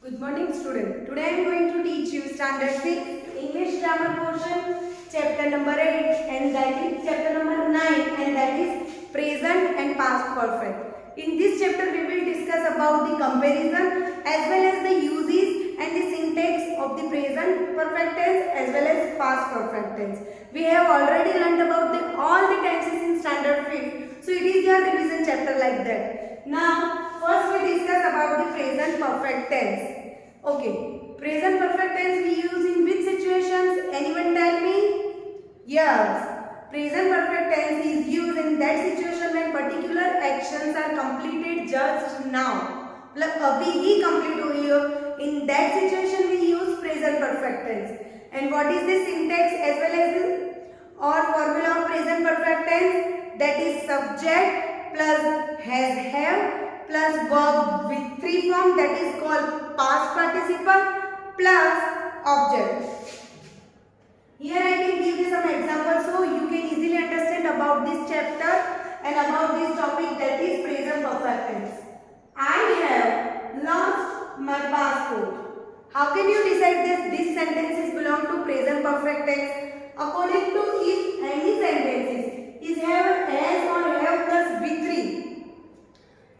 Good morning student. Today I am going to teach you standard 6 English grammar portion chapter number 8 and that is chapter number 9 and that is present and past perfect. In this chapter we will discuss about the comparison as well as the uses and the syntax of the present perfect tense as well as past perfect tense. We have already learned about all the tenses in standard 5. So it is your revision chapter like that. Now first we discuss about the present perfect tense. Okay, present perfect tense we use in which situations? Anyone tell me? Yes, present perfect tense is used in that situation when particular actions are completed just now. मतलब अभी ही complete हुई हो. In that situation we use present perfect tense. And what is the syntax as well as the or formula of present perfect tense? That is subject plus has have plus verb with three form, that is called past participle plus object. Here I can give you some examples so you can easily understand about this chapter and about this topic, that is present perfect tense. I have lost my passport. How can you decide that these sentences belong to present perfect tense? According to if any sentences is have as or have plus V3,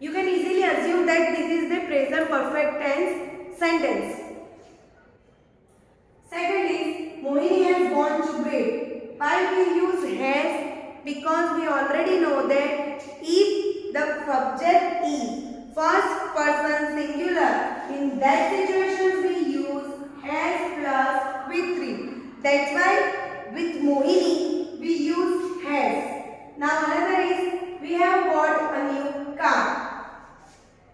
you can easily assume that this is the present perfect tense sentence. Second is Mohini has gone to bed. Why we use has? Because we already know that if the subject is first person singular, in that situation we use has plus V3. That's why with Mohini we use has. Now another is we have bought a new car.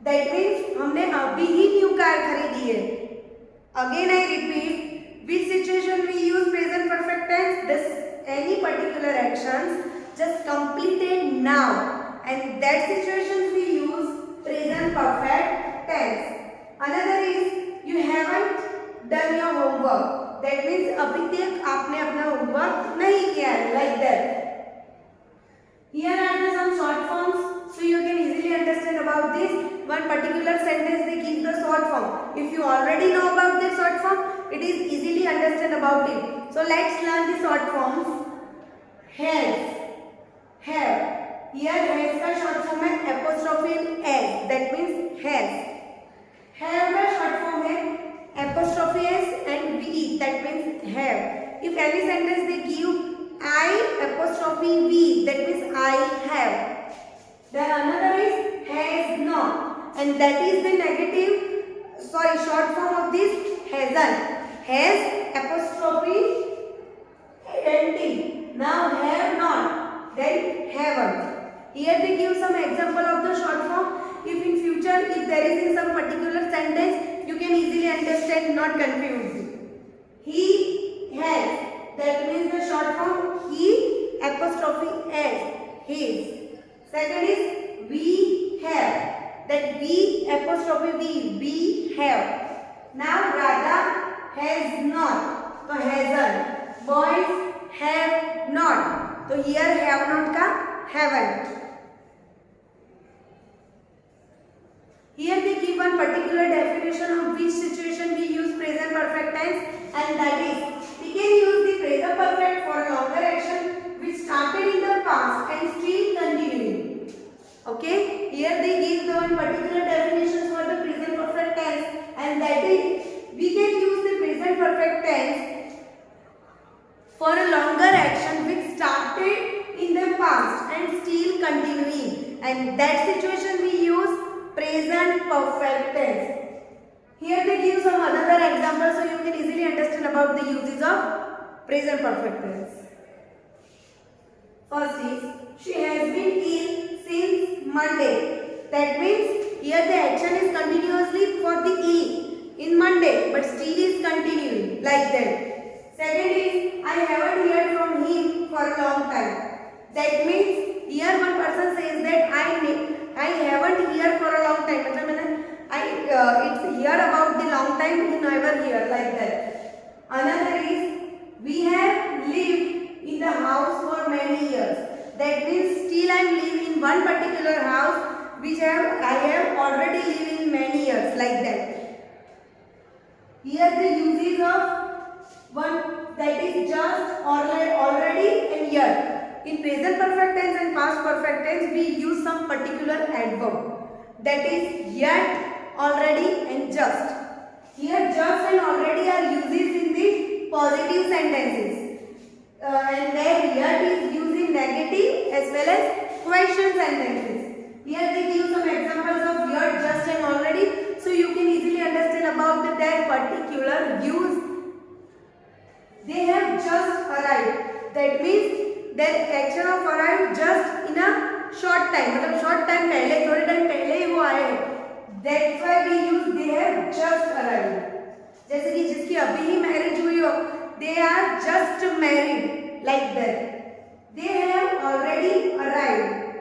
That means हमने अभी ही new car खरीदी है. Again I repeat, which situation we use present perfect tense? This any particular actions just completed now, and that situation we use present perfect tense. Another is you haven't done your homework. That means अभी तक आपने अपना homework नहीं किया है, like that. Here are the some short forms, so you can easily understand about this. One particular sentence they give the short form. If you already know about the short form, it is easily understand about it. So let's learn the short forms. Has, have. Here has का short form है apostrophe s. That means has. Have का short form है apostrophe s and ve. That means have. If any sentence they give I apostrophe V, that means I have. Then another is has not, and that is the negative, short form of this hasn't. Has apostrophe nt. Now have not, then haven't. Here they give some example of the short form. If in future, if there is in some particular sentence, you can easily understand, not confused. He has. That means the short form he apostrophe s, his. Second is we have. That we apostrophe we have. Now Radha has not, so hasn't. Boys have not, so here have not ka haven't. Here they give one particular definition of which situation we use present perfect tense, and that is we can use the present perfect for a longer action which started in the past and still continuing. Okay, here they give the one particular definition for the present perfect tense, and that is we can use the present perfect tense for a longer action which started in the past and still continuing, and that situation we use present perfect tense. Here they give some another example so you can easily understand about the uses of present perfect tense. First is she has been ill since Monday. That means here the action is continuously for the ill in Monday, but still is continuing like that. Second is I haven't heard from him for a long time. That means here one person says that I haven't heard for a long time. It's hear about the long time, he never hear, like that. Another is we have lived in the house for many years. That means still I am living in one particular house which I have already lived in many years, like that. Here the uses of one, that is just, already and yet. In present perfect tense and past perfect tense we use some particular adverb, that is yet, already and just. Here just and already are uses in the positive sentences, and then yet is used in negative as well as question sentences. Here they give some examples of yet, just and already, so you can easily understand about their particular use. They have just arrived, that means their action of arrived just in a short time, मतलब short time पहले, थोड़े time पहले ही वो आए हैं, that's why we use they have just arrived. जैसे कि जिसकी अभी ही मैरिज हुई हो, they are just married, like that. They have already arrived,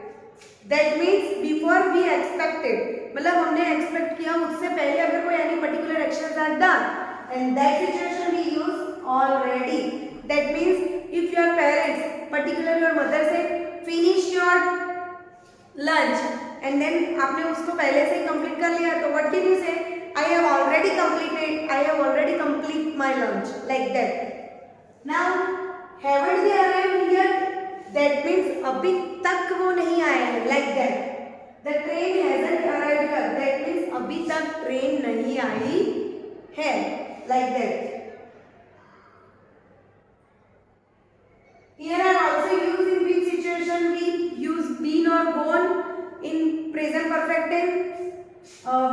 that means before we expected, मतलब हमने expect किया उससे पहले अगर कोई any particular actions are done, and that situation we use already. That means if your parents, particularly your mother say finish your lunch and then आपने उसको पहले से ही complete कर लिया, तो what can you say? I have already completed, I have already complete my lunch, like that. Now haven't they arrived yet? That means अभी तक वो नहीं आए हैं, like that. The train hasn't arrived yet. That means अभी तक train नहीं आई है, like that. Here are also used in which situation we use been or gone in present perfect tense.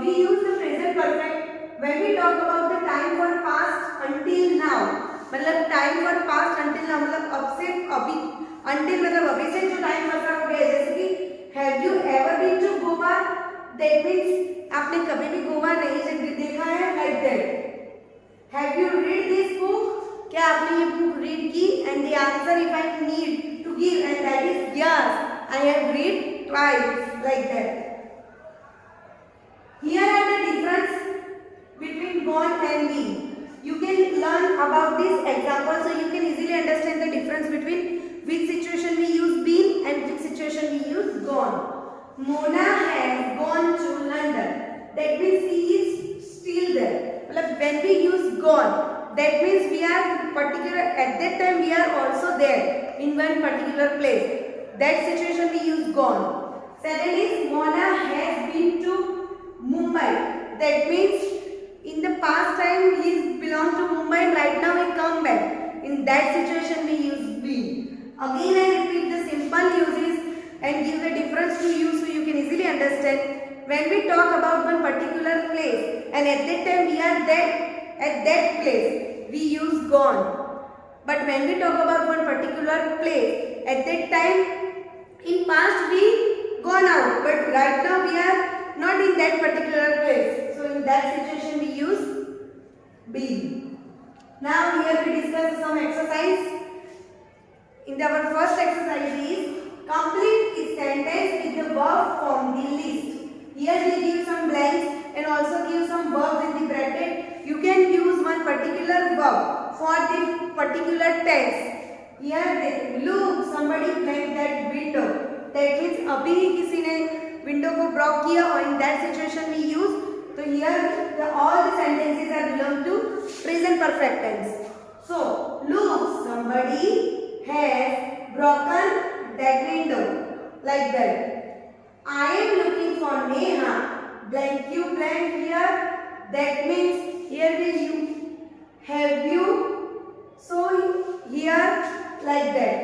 We use the present perfect when we talk about the time for past until now. मतलब time for past until now मतलब अब से अभी, until मतलब अभी से जो time पसार हो गया, जैसे कि have you ever been to Goa? That means आपने कभी भी गोवा नहीं देखा है, like that. Have you read this book? क्या आपने ये बुक रीड की? And the answer if I need to give, and that is yes, I have read twice, like that. Here are the difference between gone and been. You can learn about this example, so you can easily understand the difference between which situation we use been and which situation we use gone. Mona has gone to London. That means he is still there. मतलब when we use gone, that means we are particular at that time we are also there in one particular place. That situation we use gone. Second is Mona has been to Mumbai. That means in the past time he belonged to Mumbai and right now he come back. In that situation we use been. Again I repeat the simple uses and give the difference to you so you can easily understand. When we talk about one particular place and at that time we are there at that place, we use gone. But when we talk about one particular place, at that time in past we gone out, but right now we are not in that particular place. So in that situation we use been. Now here we discuss some exercise. In our first exercise is complete a sentence with the verb from the list. Here they give some blanks and also give some verbs in the bracket. You can use one particular verb for the particular tense. Here they look, somebody blank that window. That means अभी ही किसी ने window को block किया और in that situation we use. So here all the sentences are belong to present perfect tense. So look, somebody has broken that window, like that. I am looking for Neha. Blank you blank here. That means here will you have you. So here like that.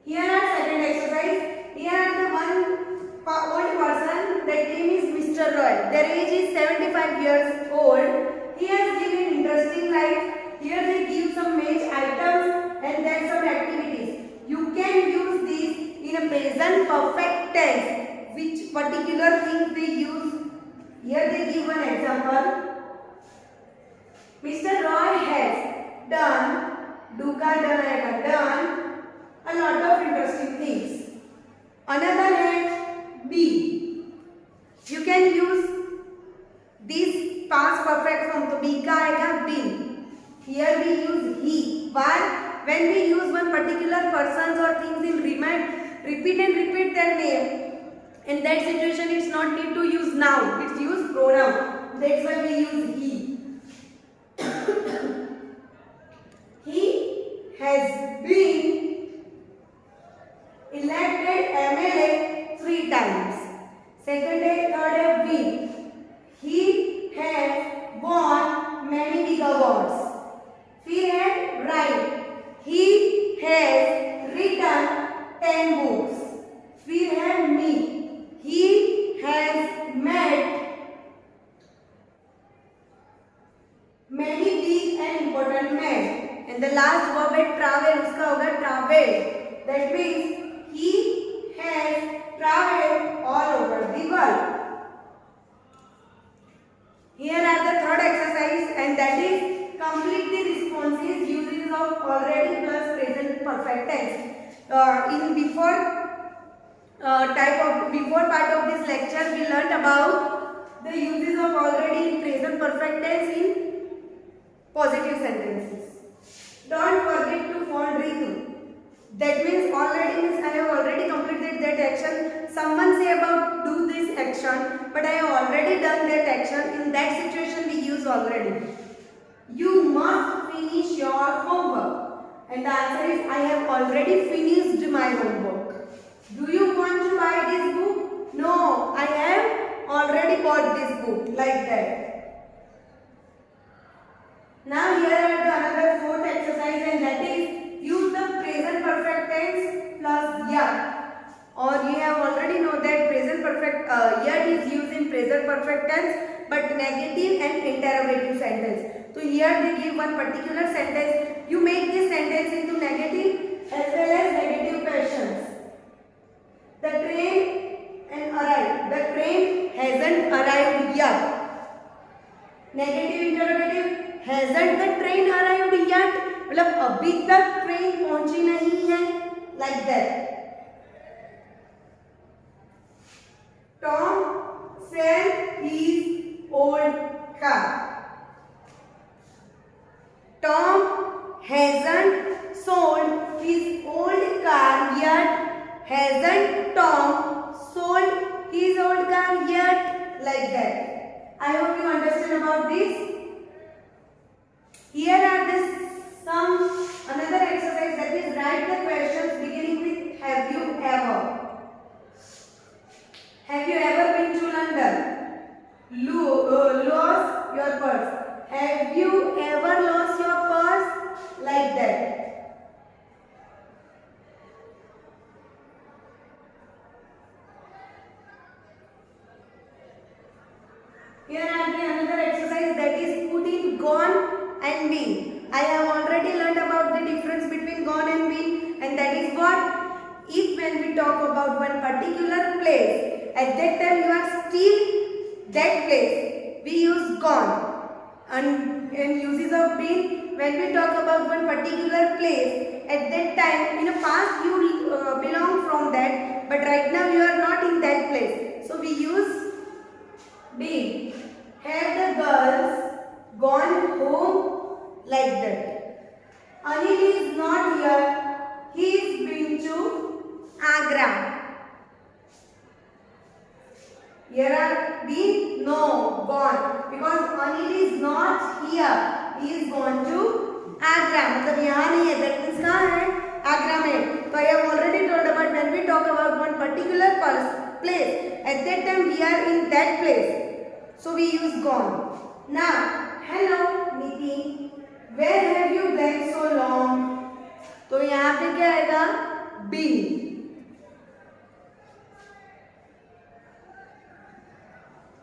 Here are second exercise. Here are the one old person. That name is Mr. Roy. Their age is 75 years old. He has given interesting life. Here they give some match items and then some activities. You can use these in a present perfect tense. Which particular thing they use? Here they give one example. Mr. Roy has done a lot of interesting things. Another hand, be. You can use this past perfect form. तो be का आएगा been. Here we use he. Why? When we use one particular persons or things in repeat and repeat their name. In that situation, it's not need to use noun. It's use pronoun. That's why we use he. He has been elected MLA 3 times. Second day, third day, been. He has won many big awards. फिर है write. He has written 10 books. फिर है meet. He has met many big and important men. And the last verb है travel. उसका होगा travel. That means he has traveled all over the world. Here are the third exercise, and that is complete the responses uses of already plus present perfect tense. In before part of this lecture, we learned about the uses of already in present perfect tense in positive sentences. Don't forget to font Ritu. That means already means I have already completed that action. Someone say about do this action, but I have already done that action. In that situation we use already. You must finish your homework. And the answer is I have already finished my homework. Do you want to buy this book? No, I have already bought this book. Like that. Now here are the another fourth exercise, and that is use the present perfect tense plus yet. Or you have already know that present perfect yet is used in present perfect tense but negative and interrogative sentence. So here they give one particular sentence. You make this sentence into negative as well as negative questions. The train and arrived. The train hasn't arrived yet. Negative interrogative. Hasn't the train arrived yet? मतलब अभी तक train पहुंची नहीं है. Like that. Tom sell his old car. Tom hasn't sold his old car yet. Hasn't Tom sold his old car yet? Like that. I hope you understand about this. Here are some another exercise, that is write the questions beginning with have you ever. Have you ever been to London? Lost your purse. Have you ever lost your purse? Like that. Here are the another exercise, that is put in gone and been. I have already learned about the difference between gone and been, and that is what? If when we talk about one particular place, at that time you are still that place, we use gone. And uses of been, when we talk about one particular place, at that time in the past you belong from that, but right now you are not in that place, so we use been. Have the girls gone home? Like that. Anil is not here. He is been to Agra. Here are been, no, gone. Because Anil is not here. He is gone to Agra. मतलब यहाँ नहीं है. That means कहाँ है? Agra में. So I have already told about when we talk about one particular place. At that time we are in that place. So we use gone. Now, hello Nitin. Where have you been so long? तो यहाँ पे क्या आएगा? Been.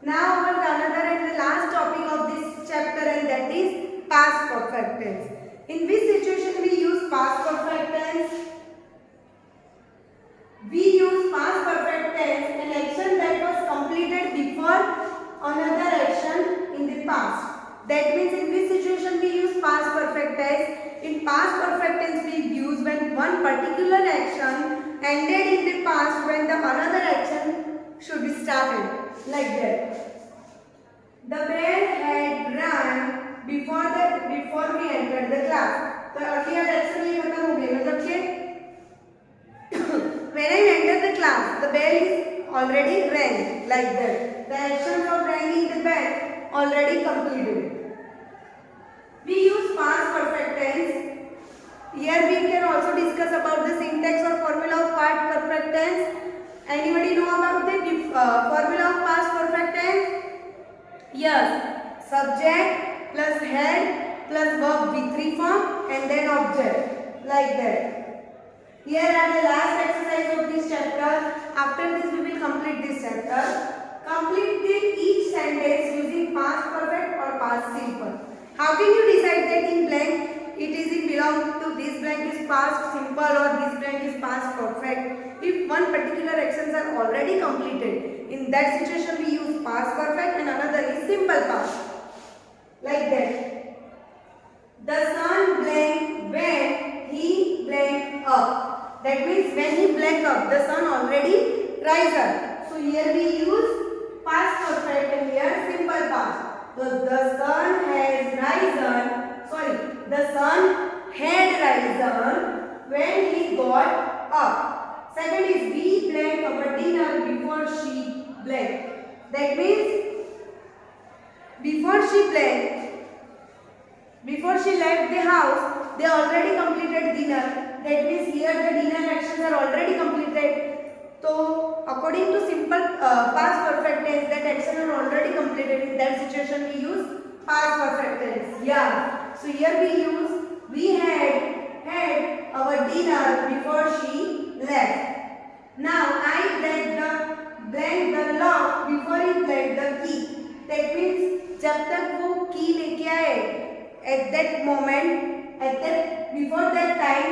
Now over another and the last topic of this chapter, and that is past perfect tense. In which situation we use past perfect tense? We use past perfect tense an action that was completed before another action in the past. That means in which situation we use past perfect tense? In past perfect tense we use when one particular action ended in the past when the another action should be started. Like that. The bell had rung before we entered the class. तो earlier action ये खत्म हो गई. मतलब कि when I entered the class, the bell is already rang. Like that. The action of ringing the bell already completed. We use past perfect tense. Here we can also discuss about the syntax or formula of past perfect tense. Anybody know about the formula of past perfect tense? Yes. Subject plus head plus verb V3 form and then object. Like that. Here are the last exercise of this chapter. After this we will complete this chapter. Complete each sentence using past perfect or past simple. How can you decide that in blank it is in belong to this blank is past simple or this blank is past perfect? If one particular actions are already completed, in that situation we use past perfect and another is simple past. Like that. The sun blank when he blank up. That means when he blank up, the sun already rise up. So here we use past perfect and here simple past. So the sun has risen, the sun had risen when he got up. Second is we blank our dinner before she blank. That means before she left the house, they already completed dinner. That means here the dinner actions are already completed. So according to simple past perfect tense, that action are already completed. In that situation we use past perfect tense. Yeah. So here we had our dinner before she left. Now I blank the lock before he blanked the key. That means जब तक वो की लेके आए, at that moment, before that time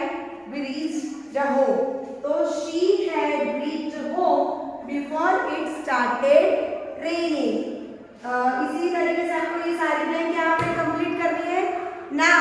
we reached the home. So she had reached home before it started raining. इसी तरीके से आपको ये सारी ब्लैंक यहाँ पे कंप्लीट करनी है. Now